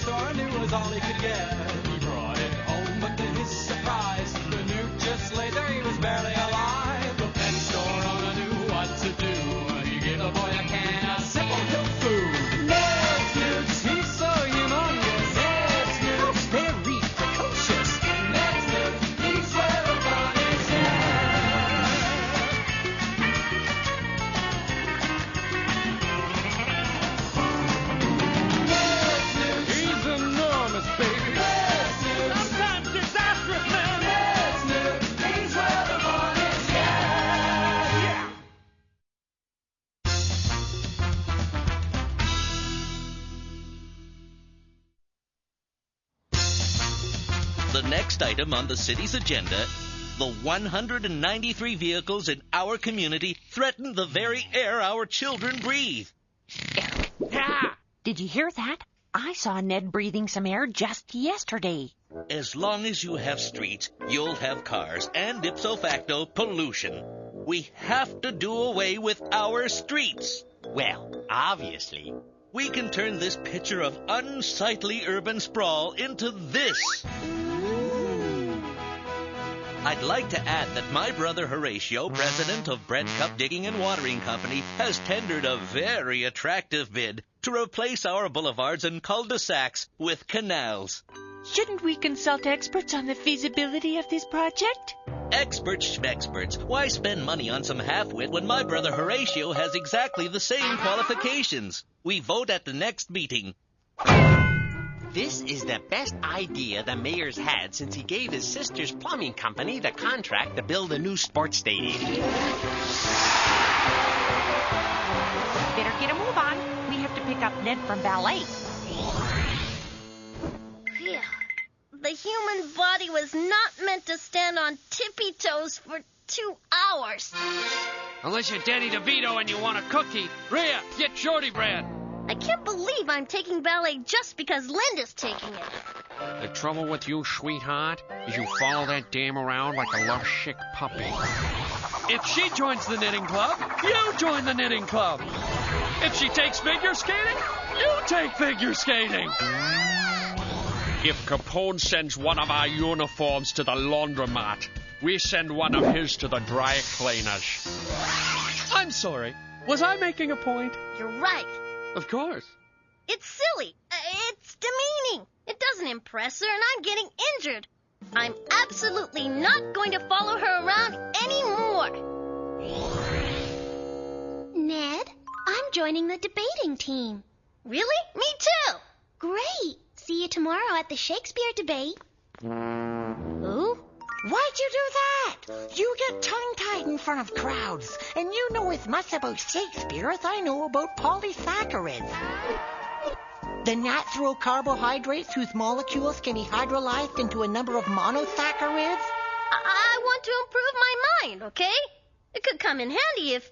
store and it was all he could get. He brought it home, but to his surprise, the Newt just lay there, he was barely alive. The pet store owner knew what to do. He gave the boy a can of simple hill food. Ned's Newts, he's so humongous. Ned's Newts, very precocious. Ned's Newts, he's where the fun is at. Ned's Newts, he's enormous, baby. Ned's Newts, sometimes disastrous, man. Ned's Newts, he's where the fun is at. Yeah. The next item on the city's agenda, the 193 vehicles in our community threaten the very air our children breathe. Did you hear that? I saw Ned breathing some air just yesterday. As long as you have streets, you'll have cars and ipso facto pollution. We have to do away with our streets. Well, obviously. We can turn this picture of unsightly urban sprawl into this. I'd like to add that my brother Horatio, president of Bread Cup Digging and Watering Company, has tendered a very attractive bid to replace our boulevards and cul-de-sacs with canals. Shouldn't we consult experts on the feasibility of this project? Experts schmexperts. Why spend money on some half-wit when my brother Horatio has exactly the same qualifications? We vote at the next meeting. This is the best idea the mayor's had since he gave his sister's plumbing company the contract to build a new sports stadium. Better get a move on. We have to pick up Ned from ballet. Phew. The human body was not meant to stand on tippy toes for 2 hours. Unless you're Danny DeVito and you want a cookie. Rhea, get shorty bread. I can't believe I'm taking ballet just because Linda's taking it. The trouble with you, sweetheart, is you follow that dame around like a lovesick puppy. If she joins the knitting club, you join the knitting club. If she takes figure skating, you take figure skating. If Capone sends one of our uniforms to the laundromat, we send one of his to the dry cleaners. I'm sorry. Was I making a point? You're right. Of course. It's silly. It's demeaning. It doesn't impress her, and I'm getting injured. I'm absolutely not going to follow her around anymore. Ned, I'm joining the debating team. Really? Me too. Great. See you tomorrow at the Shakespeare debate. Who? Why'd you do that? You get tongue-tied in front of crowds, and you know as much about Shakespeare as I know about polysaccharids. The natural carbohydrates whose molecules can be hydrolyzed into a number of monosaccharids. I want to improve my mind, okay? It could come in handy if,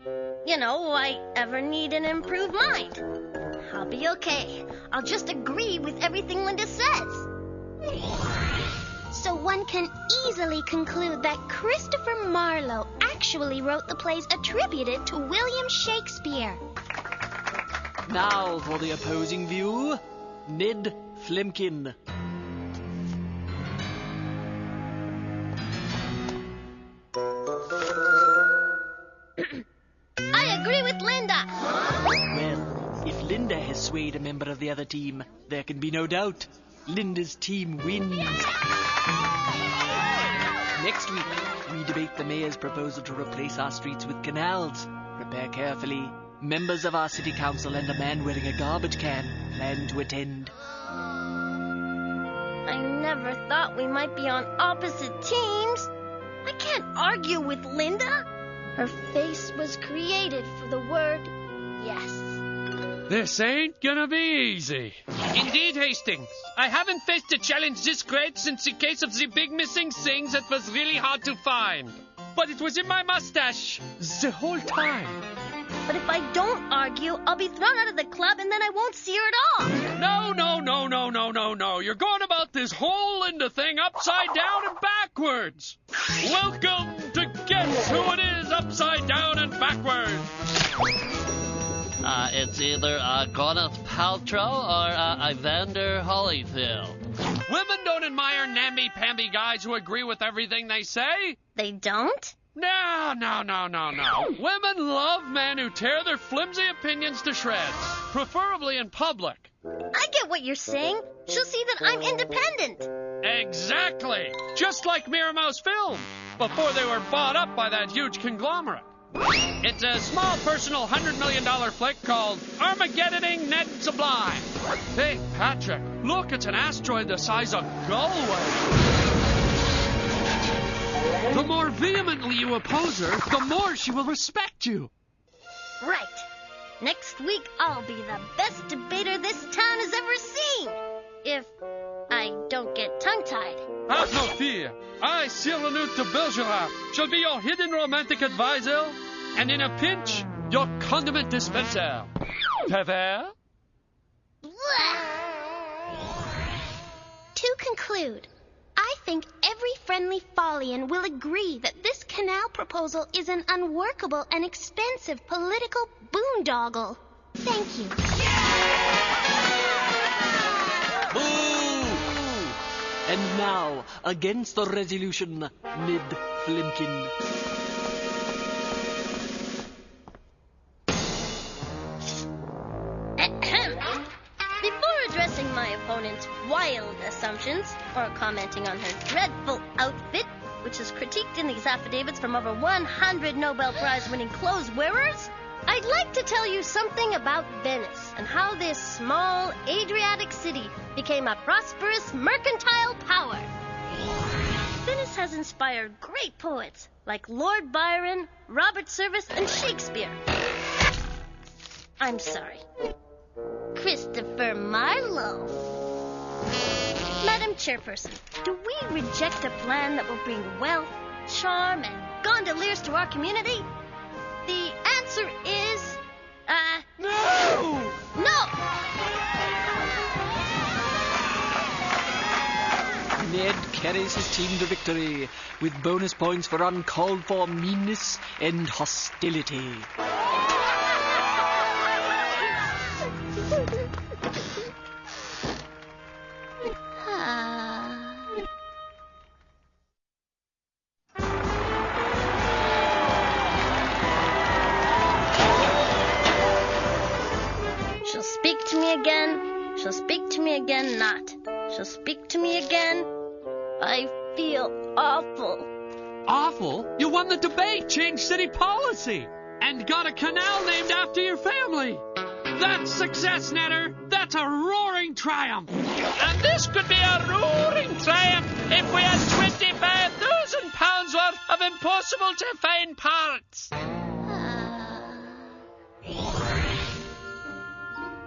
I ever need an improved mind. I'll be okay. I'll just agree with everything Linda says. So one can easily conclude that Christopher Marlowe actually wrote the plays attributed to William Shakespeare. Now for the opposing view, Ned Flemkin. I agree with Linda. Well, if Linda has swayed a member of the other team, there can be no doubt. Linda's team wins. Next week, we debate the mayor's proposal to replace our streets with canals. Prepare carefully. Members of our city council and a man wearing a garbage can plan to attend. I never thought we might be on opposite teams. I can't argue with Linda. Her face was created for the word yes. This ain't gonna be easy. Indeed, Hastings. I haven't faced a challenge this great since the case of the big missing things that was really hard to find. But it was in my mustache the whole time. But if I don't argue, I'll be thrown out of the club and then I won't see her at all. No. You're going about this whole Linda thing upside down and backwards. Welcome to Guess Who It Is Upside Down and Backwards. It's either Gwyneth Paltrow or Evander Holyfield. Women don't admire namby-pamby guys who agree with everything they say. They don't? No. Women love men who tear their flimsy opinions to shreds, preferably in public. I get what you're saying. She'll see that I'm independent. Exactly. Just like Miramouse Film, before they were bought up by that huge conglomerate. It's a small personal $100 million flick called Armageddoning Ned Sublime. Hey, Patrick, look, it's an asteroid the size of Galway. The more vehemently you oppose her, the more she will respect you. Right. Next week, I'll be the best debater this town has ever seen. If I don't get tongue-tied. Have no fear. I, Sir Newt de Bergerac, shall be your hidden romantic advisor, and in a pinch, your condiment dispenser. Pevere? To conclude, I think every friendly Follian will agree that this canal proposal is an unworkable and expensive political boondoggle. Thank you. Boo! And now, against the resolution, Ned Flimkin. Before addressing my opponent's wild assumptions, or commenting on her dreadful outfit, which is critiqued in these affidavits from over 100 Nobel Prize-winning clothes wearers, I'd like to tell you something about Venice and how this small Adriatic city became a prosperous mercantile power. Venice has inspired great poets like Lord Byron, Robert Service, and Shakespeare. I'm sorry. Christopher Marlowe. Madam Chairperson, do we reject a plan that will bring wealth, charm, and gondoliers to our community? The answer is, No! no! Ned carries his team to victory with bonus points for uncalled for meanness and hostility. She'll speak to me again. She'll speak to me again not. She'll speak to me again. I feel awful. Awful? You won the debate, changed city policy, and got a canal named after your family. That's success, Netter. That's a roaring triumph. And this could be a roaring triumph if we had 25,000 pounds worth of impossible-to-find parts.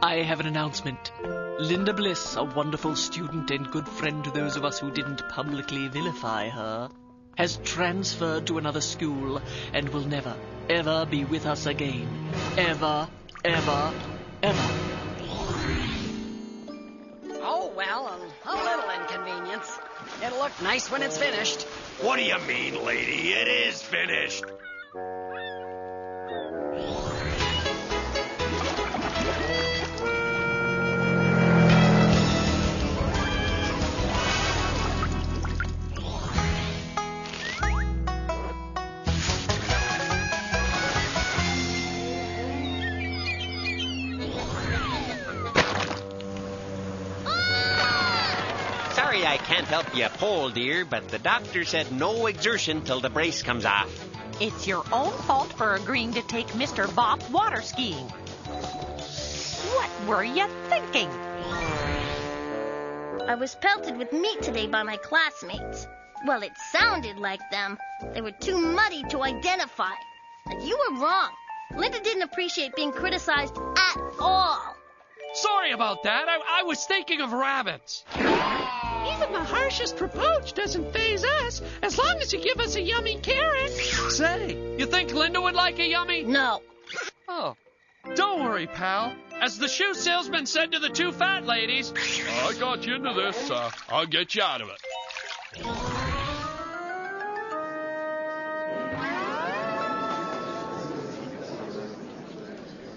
I have an announcement. Linda Bliss, a wonderful student and good friend to those of us who didn't publicly vilify her, has transferred to another school and will never, ever be with us again. Ever, ever, ever. Oh, well, a little inconvenience. It'll look nice when it's finished. What do you mean, lady? It is finished. Sorry I can't help you pull, dear, but the doctor said no exertion till the brace comes off. It's your own fault for agreeing to take Mr. Bop water skiing. What were you thinking? I was pelted with meat today by my classmates. Well, it sounded like them. They were too muddy to identify. And you were wrong. Linda didn't appreciate being criticized at all. Sorry about that. I was thinking of rabbits. Even the harshest reproach doesn't faze us, as long as you give us a yummy carrot. Say, you think Linda would like a yummy? No. Oh, don't worry, pal. As the shoe salesman said to the two fat ladies, I got you into this, I'll get you out of it.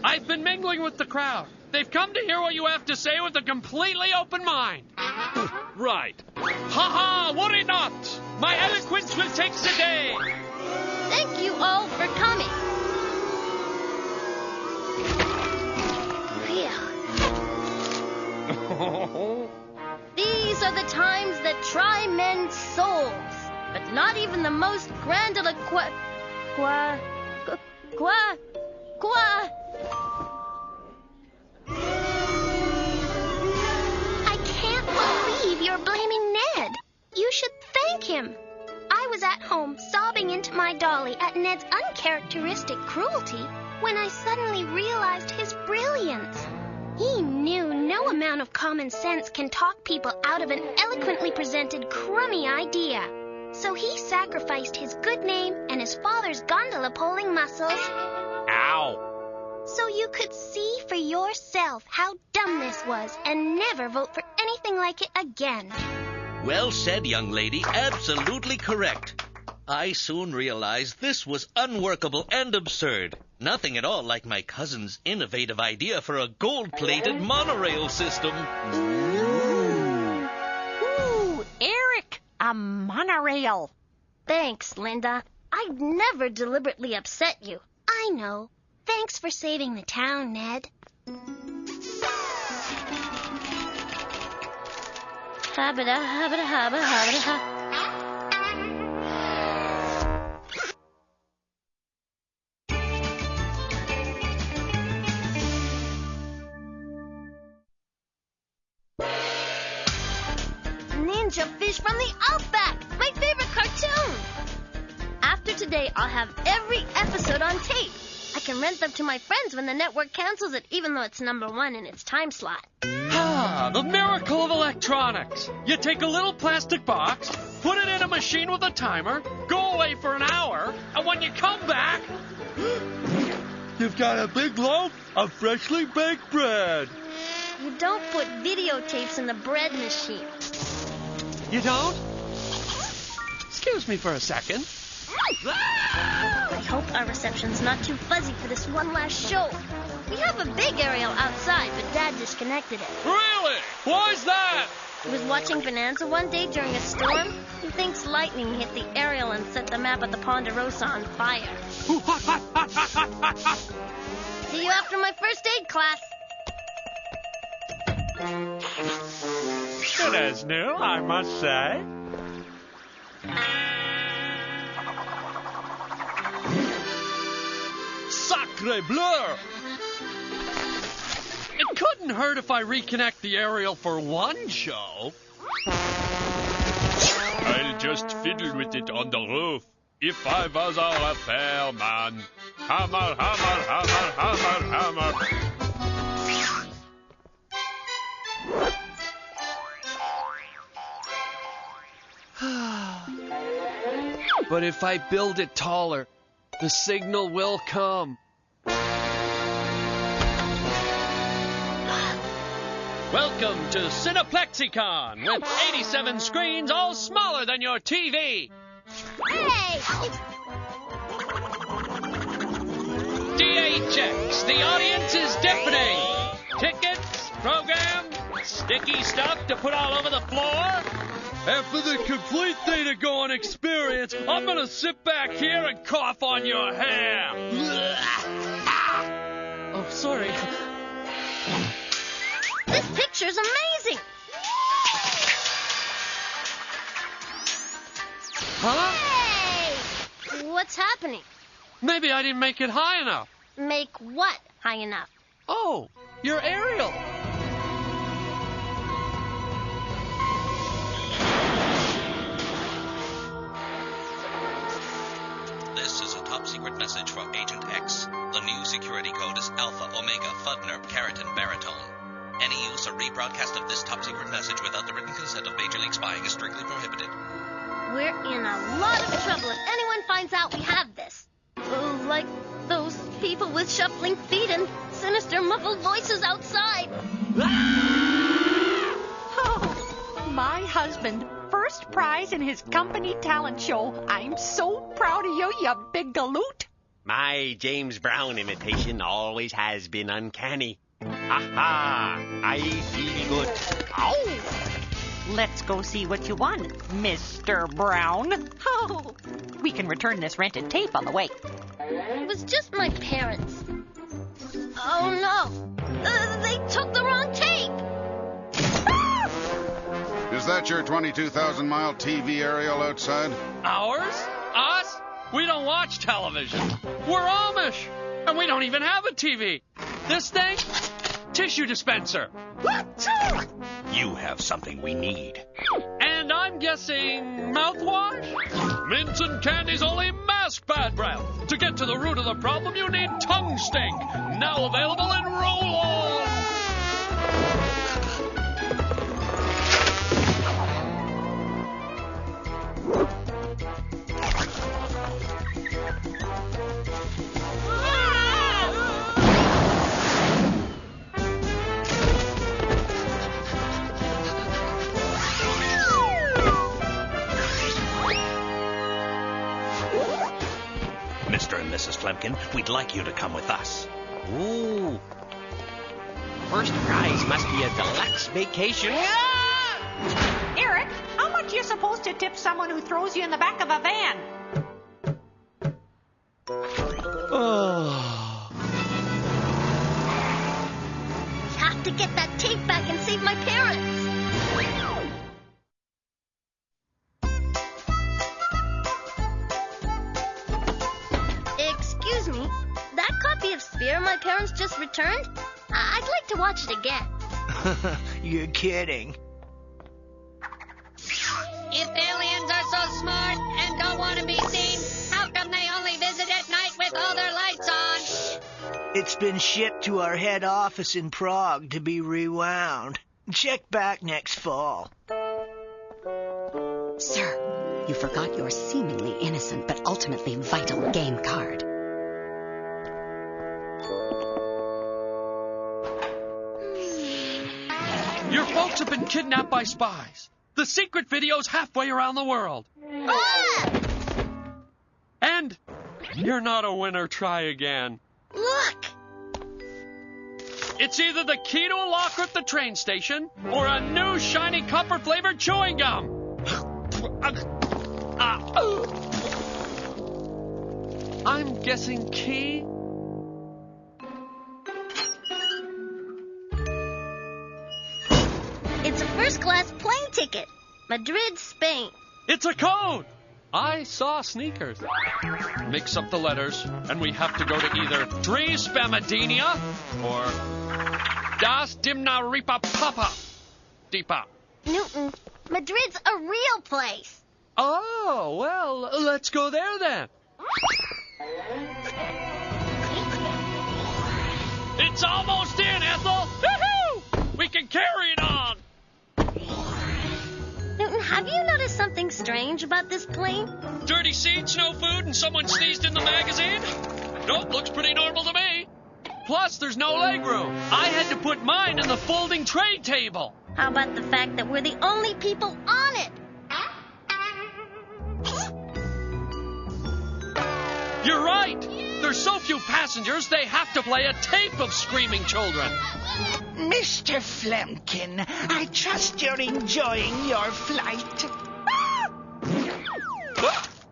I've been mingling with the crowd. They've come to hear what you have to say with a completely open mind. Right. Ha-ha, worry not. My eloquence will take the day. Thank you all for coming. Phew. These are the times that try men's souls, but not even the most grandiloquent... I can't believe you're blaming Ned. You should thank him. I was at home sobbing into my dolly at Ned's uncharacteristic cruelty when I suddenly realized his brilliance. He knew no amount of common sense can talk people out of an eloquently presented crummy idea. So he sacrificed his good name and his father's gondola-pulling muscles. Ow. So you could see for yourself how dumb this was and never vote for anything like it again. Well said, young lady. Absolutely correct. I soon realized this was unworkable and absurd. Nothing at all like my cousin's innovative idea for a gold-plated monorail system. Ooh, Eric, a monorail. Thanks, Linda. I'd never deliberately upset you. I know. Thanks for saving the town, Ned. Habita, habita, habita, habita. Ninja Fish from the Outback, my favorite cartoon. After today, I'll have every episode on tape. I can rent them to my friends when the network cancels it, even though it's number 1 in its time slot. Ah, the miracle of electronics. You take a little plastic box, put it in a machine with a timer, go away for an hour, and when you come back... You've got a big loaf of freshly baked bread. You don't put videotapes in the bread machine. You don't? Excuse me for a second. I hope our reception's not too fuzzy for this one last show. We have a big aerial outside, but Dad disconnected it. Really? Why's that? He was watching Bonanza one day during a storm. He thinks lightning hit the aerial and set the map of the Ponderosa on fire. See you after my first aid class. It is new, I must say. Sacre bleu! It couldn't hurt if I reconnect the aerial for one show. I'll just fiddle with it on the roof. If I was a repairman. Hammer, hammer, hammer, hammer, hammer. But if I build it taller, the signal will come. Welcome to Cineplexicon, with 87 screens all smaller than your TV. Hey! DHX, the audience is deafening. Tickets, program, sticky stuff to put all over the floor. After the complete theta-going experience, I'm gonna sit back here and cough on your hair. Oh, sorry. This picture's amazing! Huh? Hey! What's happening? Maybe I didn't make it high enough. Make what high enough? Oh, your aerial. This is a top-secret message for Agent X. The new security code is Alpha, Omega, Fudner, Keratin, Baritone. Any use or rebroadcast of this top-secret message without the written consent of Major League Spying is strictly prohibited. We're in a lot of trouble if anyone finds out we have this. Like those people with shuffling feet and sinister muffled voices outside. Oh, my husband, first prize in his company talent show. I'm so proud of you, you big galoot. My James Brown imitation always has been uncanny. Ha-ha! I feel good. Ow! Let's go see what you won, Mr. Brown. Oh, we can return this rented tape on the way. It was just my parents. Oh no! They took the wrong tape! Is that your 22,000-mile TV aerial outside? Ours? Us? We don't watch television. We're Amish. And we don't even have a TV. This thing? Tissue dispenser. You have something we need. And I'm guessing mouthwash? Mints and candy's only mask bad breath. To get to the root of the problem, you need tongue stink. Now available in roll-on. Mr. and Mrs. Flemkin, we'd like you to come with us. Ooh. First prize must be a deluxe vacation. Eric, how much are you supposed to tip someone who throws you in the back of a van? We have to get that tape back and save my parents. Excuse me, that copy of Sphere my parents just returned? I'd like to watch it again. You're kidding. If aliens are so smart and don't want to be seen, how come they only visit at night with all their lights on? It's been shipped to our head office in Prague to be rewound. Check back next fall. Sir, you forgot your seemingly innocent but ultimately vital game card. Your folks have been kidnapped by spies. The secret video's halfway around the world. Ah! And you're not a winner. Try again. Look! It's either the key to a locker at the train station or a new shiny copper-flavored chewing gum. I'm guessing key. It's a first-class plane ticket. Madrid, Spain. It's a code. I saw sneakers. Mix up the letters, and we have to go to either Dries Spamadenia or Das Dimna Ripa Papa Deepa. Newton, Madrid's a real place. Oh, well, let's go there then. It's almost in, Ethel. Woohoo! We can carry it on. Newton, have you noticed something strange about this plane? Dirty seats, no food, and someone sneezed in the magazine? Nope, looks pretty normal to me. Plus, there's no legroom. I had to put mine in the folding tray table. How about the fact that we're the only people on it? You're right. There's so few passengers, they have to play a tape of screaming children. Mr. Flemkin, I trust you're enjoying your flight.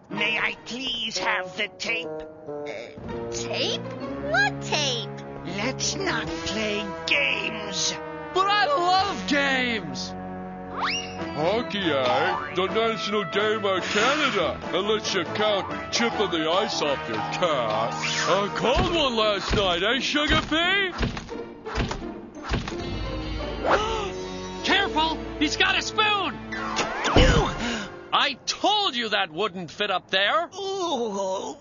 May I please have the tape? Tape? What tape? Let's not play games. But I love games. Hockey, eh? The national game of Canada. Unless you count chipping the ice off your cat. A cold one last night, eh, Sugar Pea? Careful! He's got a spoon! I told you that wouldn't fit up there. Ooh.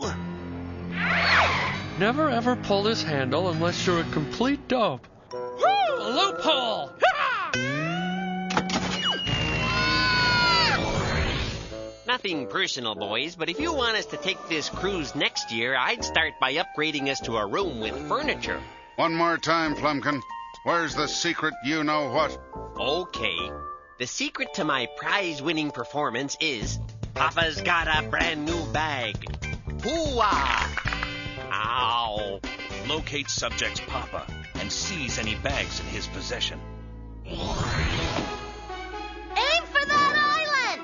Never ever pull this handle unless you're a complete dope. Woo! A loophole! Nothing personal, boys, but if you want us to take this cruise next year, I'd start by upgrading us to a room with furniture. One more time, Flemkin. Where's the secret you-know-what? Okay. The secret to my prize-winning performance is Papa's got a brand new bag. Hoo-ah! Ow! Locate subject's papa and seize any bags in his possession. Aim for that island!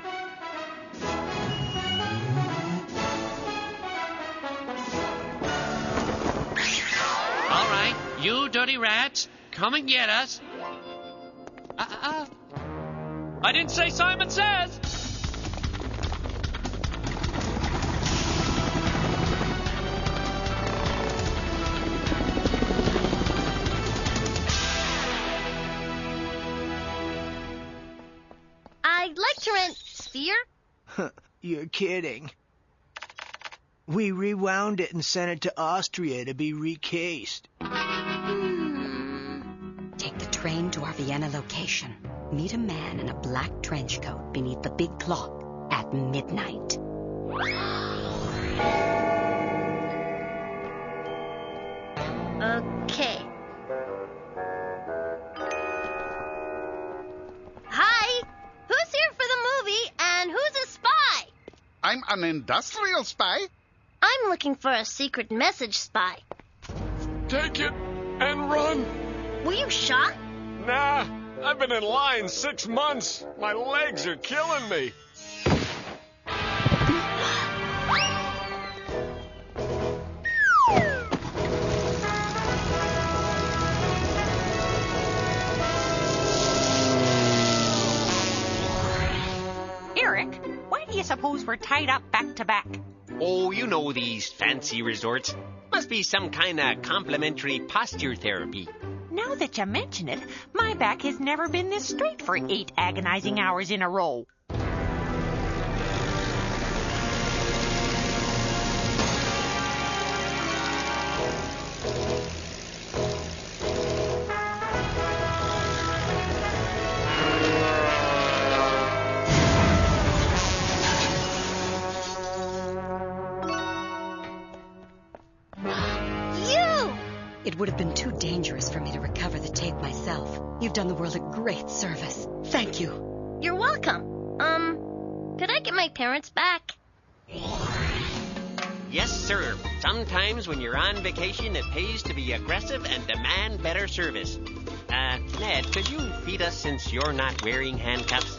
All right, you dirty rats, come and get us. I didn't say Simon Says. I'd like to rent Sphere. You're kidding. We rewound it and sent it to Austria to be recased. Take the train to our Vienna location. Meet a man in a black trench coat beneath the big clock at midnight. Okay. Hi! Who's here for the movie and who's a spy? I'm an industrial spy. I'm looking for a secret message spy. Take it and run. Were you shot? Nah, I've been in line 6 months. My legs are killing me. Eric, why do you suppose we're tied up back to back? Oh, you know these fancy resorts. Must be some kind of complimentary posture therapy. Now that you mention it, my back has never been this straight for 8 agonizing hours in a row. It would have been too dangerous for me to recover the tape myself. You've done the world a great service. Thank you. You're welcome. Could I get my parents back? Yes, sir. Sometimes when you're on vacation, it pays to be aggressive and demand better service. Ned, could you feed us since you're not wearing handcuffs?